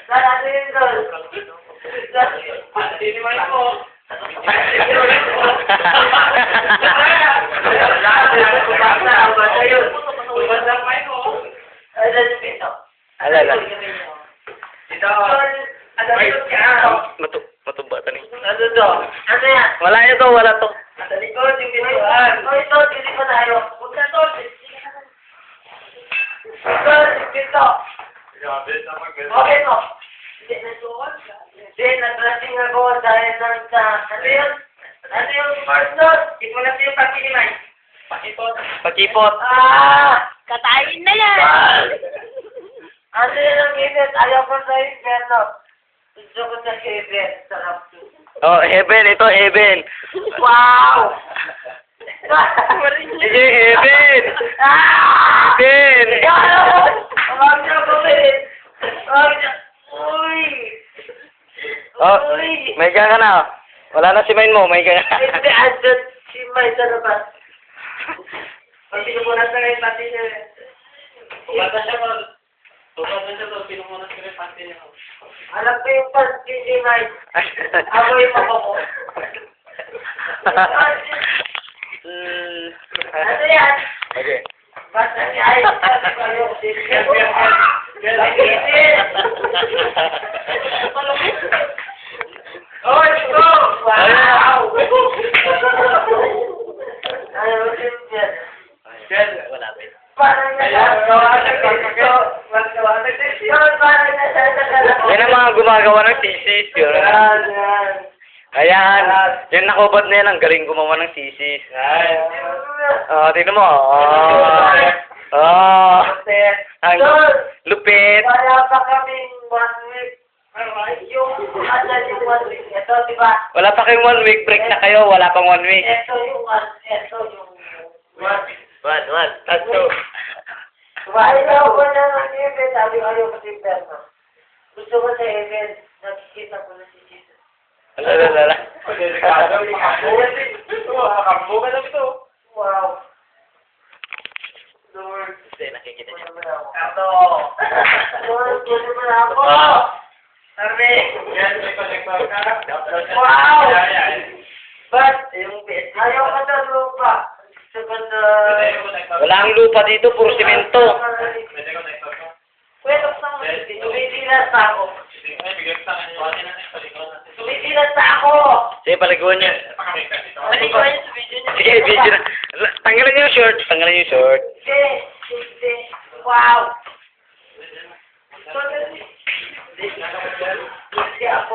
Ano yun doon? Tinimay ko. Alala. Ito. Matumba tani. Ano to? Ano yan? Wala ito, wala to. Sa likod yung binuan. Ito, hindi pa tayo. Huwag na to. Ito. Okay mo. Hindi, nag-dressing ako dahil ano yun? Ano yung first note? Hindi ko na yung pagkilimay. Pakipot. Pagkipot. Katayin na yan! Ano yun ang ibig? Ayaw ko sa ibig, no? Gusto ko sa ibig. Sarap to. Oh, heaven. Ito, heaven. Wow! Sige, heaven. Heaven. Huwag niyo kumilit. Huwag niyo. Uy! Oh, may ka na. Wala na si Main mo, may ka na. Hindi, andyan si May sa labas. Pag pinupunas na ngayon, pati siya. Bata siya ko. Tupad na siya to. Pinumunas ko rin pati niya. Alam ko yung pati si May. Ako yung mabako. Ano yan? Okay. Basta niya ay sabi ko yung Oh, let's go! Wow! Ayaw din yan. Wala ba? Parang Yan ang mga gumagawa ng thesis, yun. Ayan. Yung nakubad na yan, ang galing gumawa ng thesis. Tingnan mo. Ang lupit. Wala pa kaming 1 week. Yung yung 1 week. Ito, di ba? Wala pa kayong 1 week, break na kayo, wala pang 1 week. Ito yung 1. Tatlo. Ayaw ko na ng event. Sabi ko, ayaw ko sa Inferno. Gusto ko sa event. Nakikita ko na si Jesus. Alala. Kambukan na ito. Wow. Lord. Hindi, nakikita niya. Ito. Lord, gusto mo na ako. Sabi. Wow! But, ayaw ka na lupa. Gusto ko na... Wala ang lupa dito, puro simento. Pwede sa mga. Tumidilas pa ako. Tumidilas pa ako. Sige, paliguan niya. Paliguan niya sa video niya. Sige, video na. Tanggalin niyo yung short. Tanggalin niyo yung short. Hindi. Wow. Hindi ako